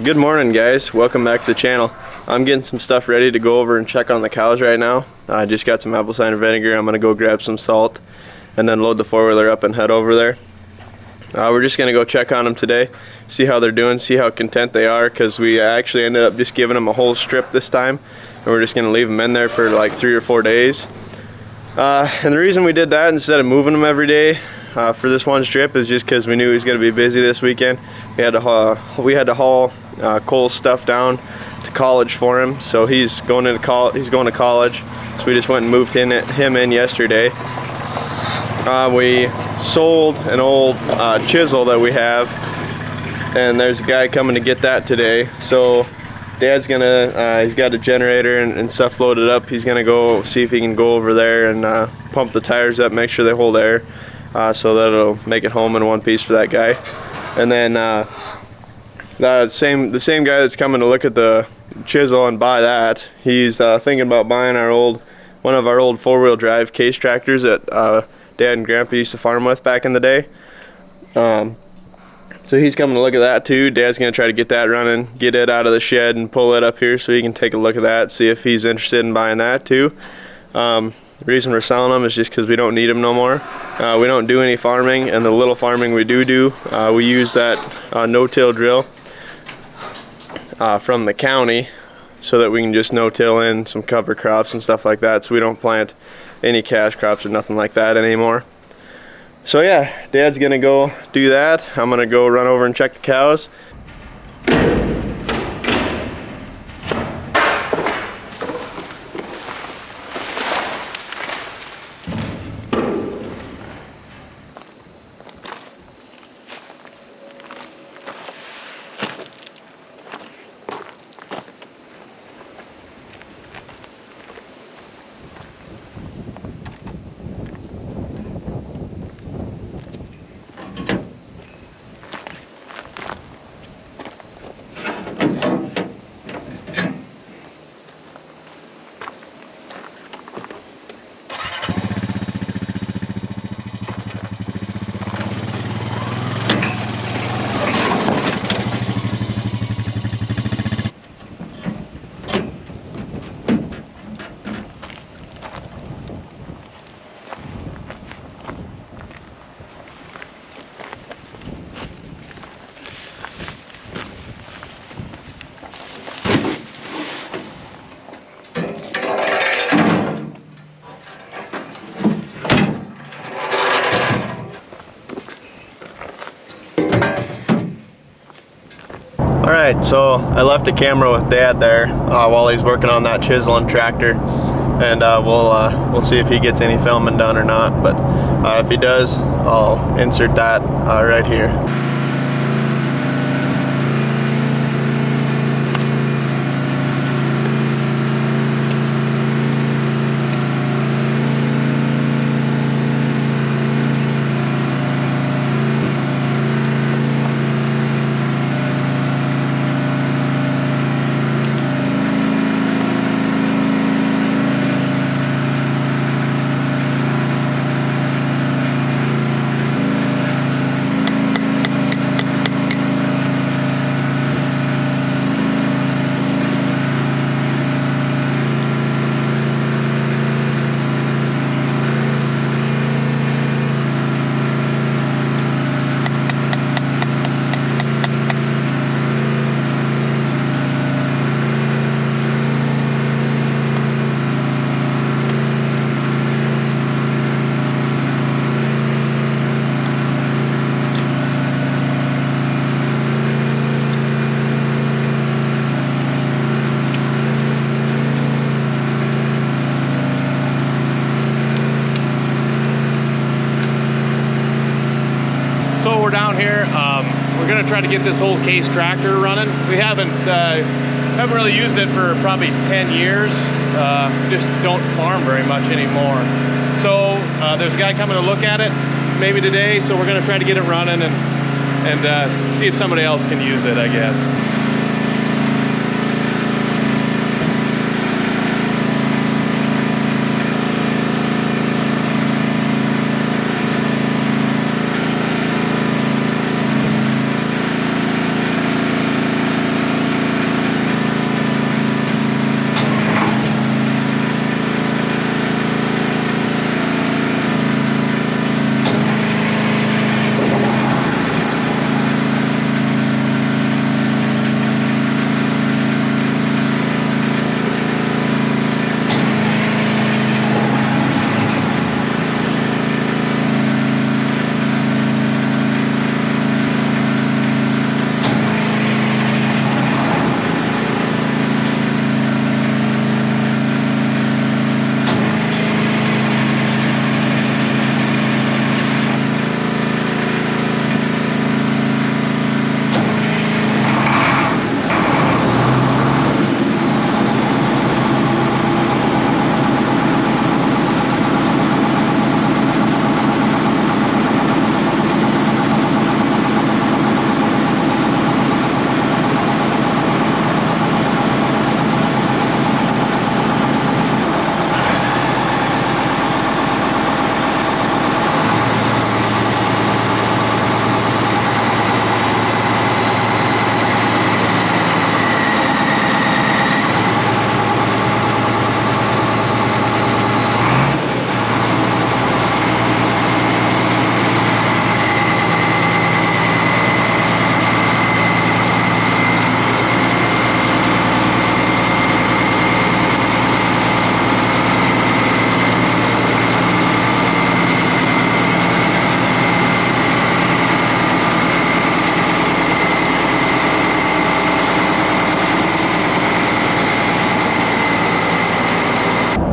Good morning, guys. Welcome back to the channel. I'm getting some stuff ready to go over and check on the cows right now. I just got some apple cider vinegar. I'm gonna go grab some salt and then load the four-wheeler up and head over there. We're just gonna go check on them today, see how they're doing, see how content they are, because we actually ended up just giving them a whole strip this time, and we're just gonna leave them in there for like 3 or 4 days. And the reason we did that instead of moving them every day for this one strip is just because we knew he was going to be busy this weekend. We had to haul Cole's stuff down to college for him, so he's going to college. So we just went and moved him in yesterday. We sold an old chisel that we have, and there's a guy coming to get that today. So Dad's gonna, he's got a generator and stuff loaded up. He's gonna go see if he can go over there and pump the tires up, make sure they hold air, so that it'll make it home in one piece for that guy. And then the same guy that's coming to look at the chisel and buy that, he's thinking about buying one of our old four-wheel drive case tractors that Dad and Grandpa used to farm with back in the day. So he's coming to look at that too. Dad's gonna try to get that running, get it out of the shed and pull it up here so he can take a look at that, see if he's interested in buying that too. The reason we're selling them is just because we don't need them no more. We don't do any farming, and the little farming we do, we use that no-till drill from the county so that we can just no-till in some cover crops and stuff like that, so we don't plant any cash crops or nothing like that anymore. So yeah, Dad's gonna go do that. I'm gonna go run over and check the cows. Alright, so I left the camera with Dad there while he's working on that chisel and tractor, and we'll see if he gets any filming done or not, but if he does, I'll insert that right here. So we're down here. We're gonna try to get this old case tractor running. We haven't really used it for probably 10 years. Just don't farm very much anymore. So there's a guy coming to look at it maybe today. So we're gonna try to get it running and see if somebody else can use it, I guess.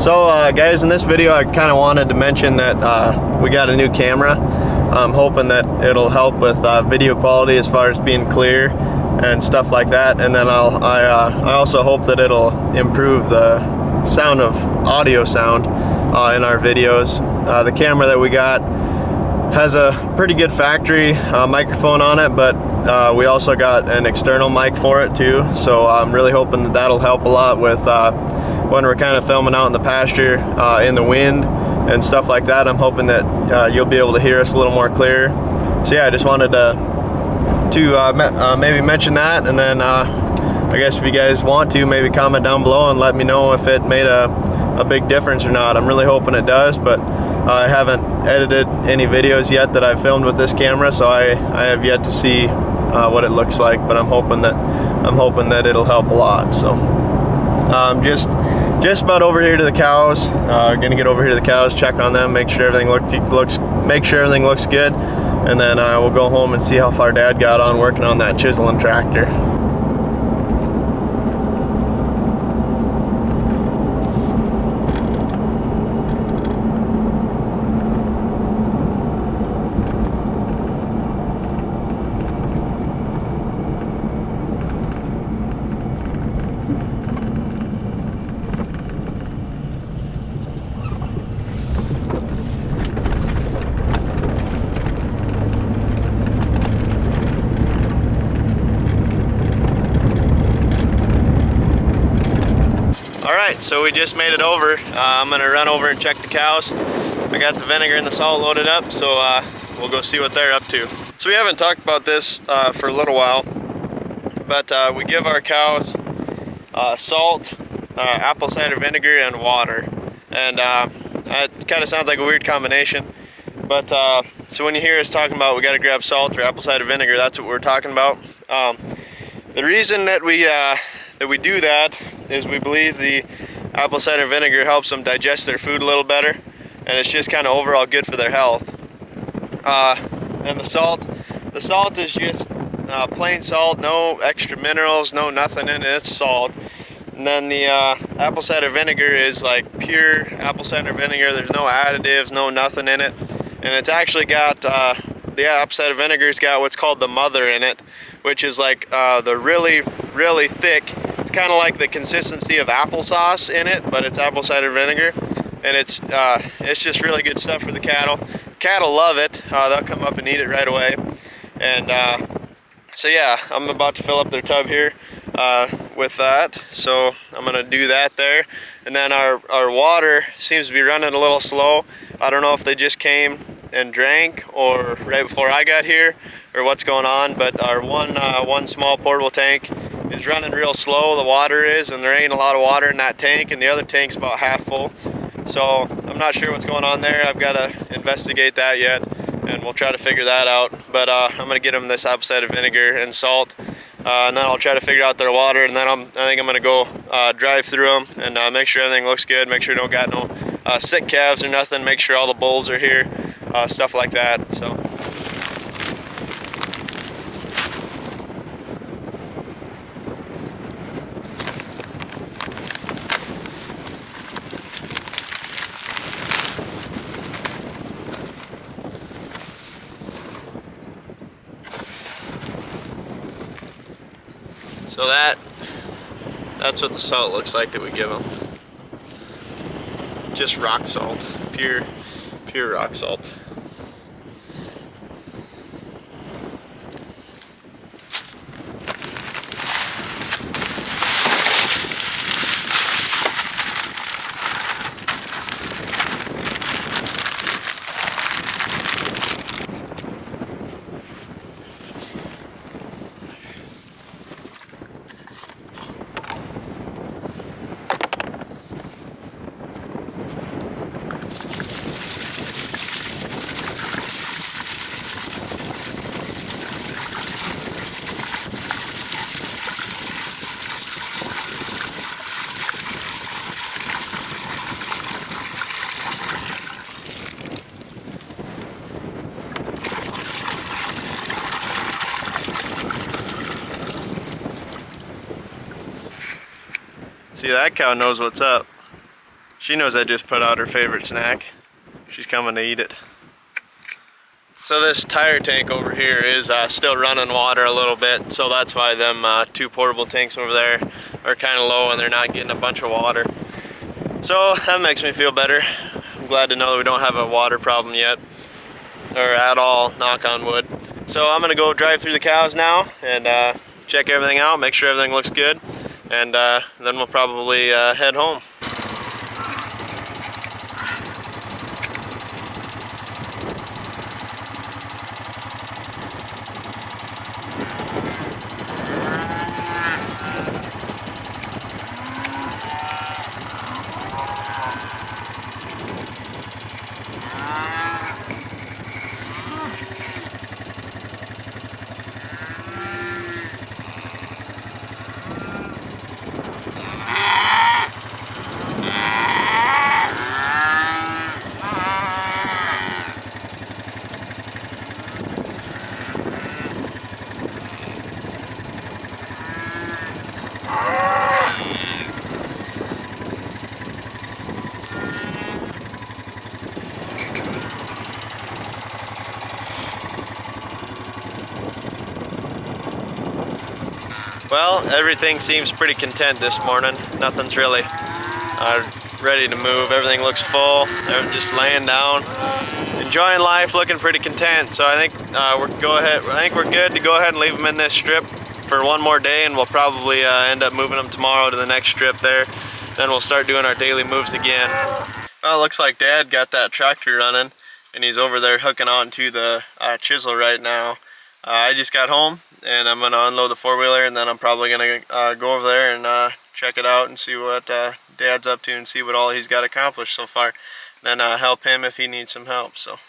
So guys, in this video I kind of wanted to mention that we got a new camera. I'm hoping that it'll help with video quality as far as being clear and stuff like that, and then I also hope that it'll improve the sound of audio sound in our videos. The camera that we got has a pretty good factory microphone on it, but we also got an external mic for it too, so I'm really hoping that that'll help a lot with when we're kind of filming out in the pasture in the wind and stuff like that. I'm hoping that you'll be able to hear us a little more clear. So yeah, I just wanted to maybe mention that, and then I guess if you guys want to, maybe comment down below and let me know if it made a big difference or not. I'm really hoping it does, but I haven't edited any videos yet that I've filmed with this camera, so I have yet to see what it looks like, but I'm hoping that it'll help a lot. So just about over here to the cows. Gonna get over here to the cows, check on them, make sure everything looks good, and then we'll go home and see how far Dad got on working on that chiseling tractor. Alright, so we just made it over. I'm gonna run over and check the cows. I got the vinegar and the salt loaded up, so we'll go see what they're up to. So we haven't talked about this for a little while, but we give our cows salt, apple cider vinegar, and water. And it kind of sounds like a weird combination, but so when you hear us talking about we gotta grab salt or apple cider vinegar, that's what we're talking about. The reason that we do that is we believe the apple cider vinegar helps them digest their food a little better, and it's just kind of overall good for their health. And the salt is just plain salt, no extra minerals, no nothing in it, it's salt. And then the apple cider vinegar is like pure apple cider vinegar. There's no additives, no nothing in it, and it's actually got the apple cider vinegar's got what's called the mother in it, which is like the really thick. It's kind of like the consistency of applesauce in it, but it's apple cider vinegar, and it's just really good stuff for the cattle. Cattle love it. They'll come up and eat it right away. And so yeah, I'm about to fill up their tub here with that. So I'm gonna do that there, and then our water seems to be running a little slow. I don't know if they just came and drank or right before I got here or what's going on, but our one small portable tank is running real slow, the water is, and there ain't a lot of water in that tank, and the other tank's about half full. So I'm not sure what's going on there. I've got to investigate that yet, and we'll try to figure that out. But I'm gonna get them this apple cider vinegar and salt, and then I'll try to figure out their water, and then I think I'm gonna go drive through them and make sure everything looks good, make sure we don't got no sick calves or nothing, make sure all the bulls are here, stuff like that. So that's what the salt looks like that we give them. Just rock salt, pure rock salt. See, that cow knows what's up. She knows I just put out her favorite snack. She's coming to eat it. So this tire tank over here is still running water a little bit, so that's why them 2 portable tanks over there are kind of low and they're not getting a bunch of water. So that makes me feel better. I'm glad to know that we don't have a water problem yet, or at all, knock on wood. So I'm gonna go drive through the cows now and check everything out, make sure everything looks good, and then we'll probably head home. Well, everything seems pretty content this morning. Nothing's really ready to move. Everything looks full. I'm just laying down, enjoying life, looking pretty content. So I think we're good to go ahead and leave them in this strip for one more day, and we'll probably end up moving them tomorrow to the next strip there. Then we'll start doing our daily moves again. Well, it looks like Dad got that tractor running, and he's over there hooking onto the chisel right now. I just got home, and I'm going to unload the four-wheeler, and then I'm probably going to go over there and check it out and see what Dad's up to and see what all he's got accomplished so far. Then help him if he needs some help. So.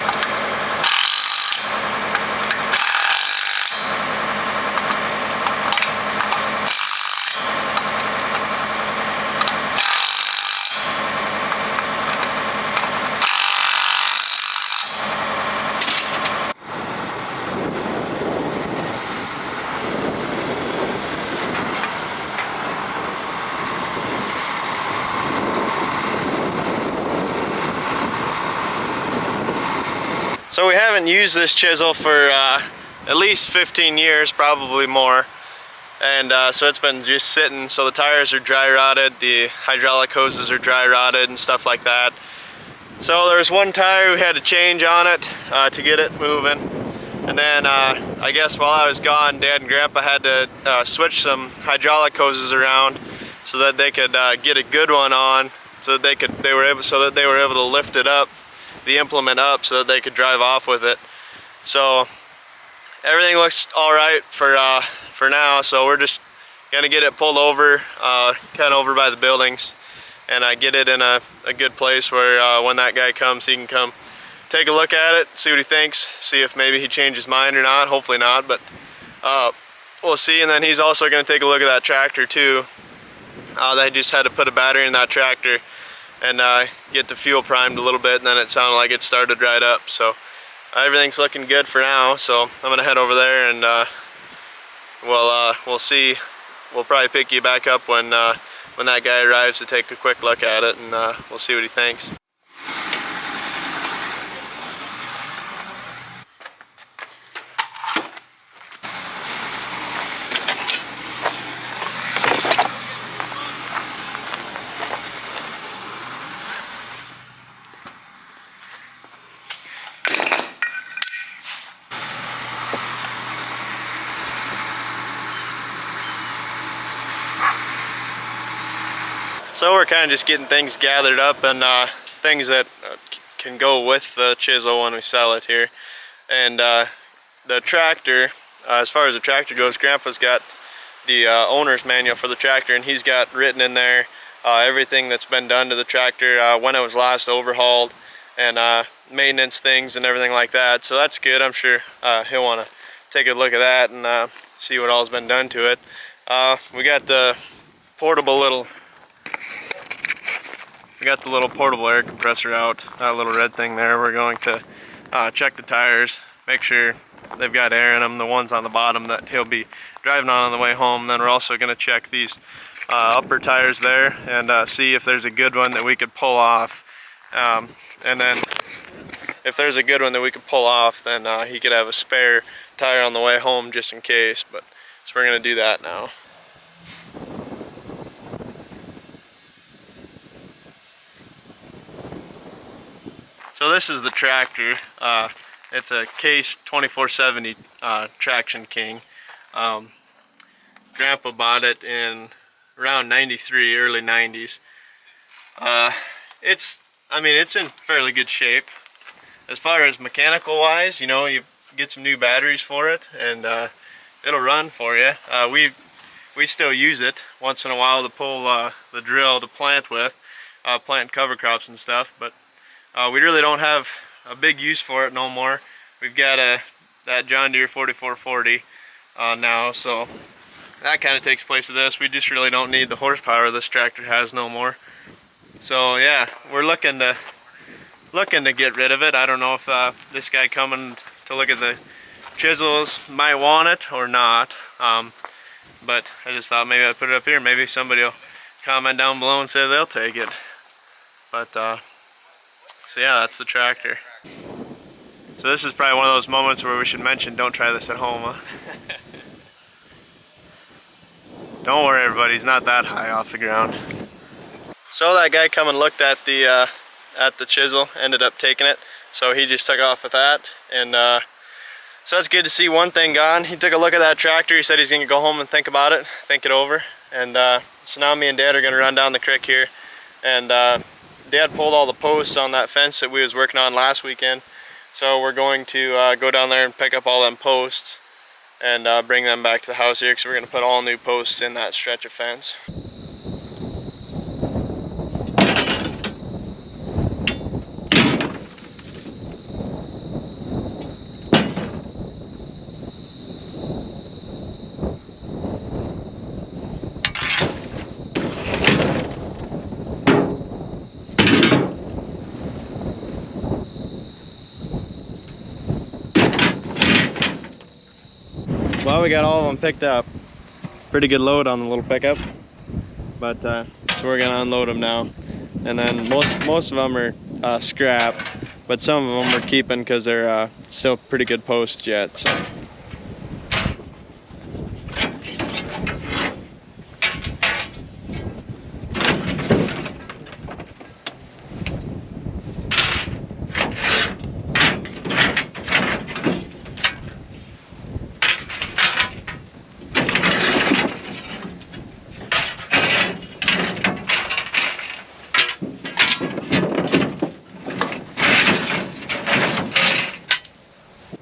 So we haven't used this chisel for at least 15 years, probably more. And so it's been just sitting, so the tires are dry rotted, the hydraulic hoses are dry rotted and stuff like that. So there was one tire we had to change on it to get it moving. And then I guess while I was gone, Dad and Grandpa had to switch some hydraulic hoses around so that they could get a good one on, so that they were able to lift it up, the implement up, so that they could drive off with it. So everything looks all right for now. So we're just gonna get it pulled over, kind of over by the buildings, and get it in a good place where when that guy comes, he can come take a look at it, see what he thinks, see if maybe he changed his mind or not. Hopefully not, but we'll see. And then he's also gonna take a look at that tractor too. They just had to put a battery in that tractor and get the fuel primed a little bit, and then it sounded like it started right up. So everything's looking good for now. So I'm gonna head over there, and we'll see. We'll probably pick you back up when that guy arrives to take a quick look at it, and we'll see what he thinks. So we're kind of just getting things gathered up, and things that can go with the chisel when we sell it here. And the tractor, as far as the tractor goes, Grandpa's got the owner's manual for the tractor, and he's got written in there everything that's been done to the tractor, when it was last overhauled, and maintenance things and everything like that. So that's good. I'm sure he'll want to take a look at that and see what all's been done to it. We got the little portable air compressor out, that little red thing there. We're going to check the tires, make sure they've got air in them, the ones on the bottom that he'll be driving on the way home. Then we're also going to check these upper tires there and see if there's a good one that we could pull off. And then if there's a good one that we could pull off, then he could have a spare tire on the way home just in case. But so we're gonna do that now. So this is the tractor. It's a Case 2470 Traction King. Grandpa bought it in around 93, early 90s. It's in fairly good shape. As far as mechanical wise, you know, you get some new batteries for it and it'll run for you. We still use it once in a while to pull the drill to plant with, plant cover crops and stuff, but we really don't have a big use for it no more. We've got that John Deere 4440 now, so that kind of takes place of this. We just really don't need the horsepower this tractor has no more. So yeah, we're looking to get rid of it. I don't know if this guy coming to look at the chisels might want it or not, but I just thought maybe I'd put it up here. Maybe somebody will comment down below and say they'll take it. But so yeah, that's the tractor. So this is probably one of those moments where we should mention, don't try this at home, huh? Don't worry everybody, he's not that high off the ground. So that guy come and looked at the chisel, ended up taking it. So he just took off with that, and so that's good to see one thing gone. He took a look at that tractor, he said he's gonna go home and think about it, think it over. And so now me and Dad are gonna run down the creek here, and Dad pulled all the posts on that fence that we was working on last weekend. So we're going to go down there and pick up all them posts and bring them back to the house here, because we're going to put all new posts in that stretch of fence. Well, we got all of them picked up. Pretty good load on the little pickup, but so we're gonna unload them now. And then most of them are scrap, but some of them we're keeping because they're still pretty good posts yet. So.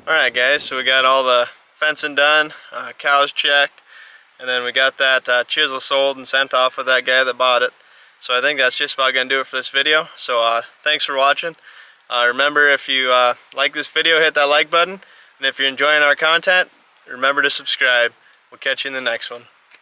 Alright guys, so we got all the fencing done, cows checked, and then we got that chisel sold and sent off with that guy that bought it. So I think that's just about going to do it for this video. So thanks for watching. Remember, if you like this video, hit that like button, and if you're enjoying our content, remember to subscribe. We'll catch you in the next one.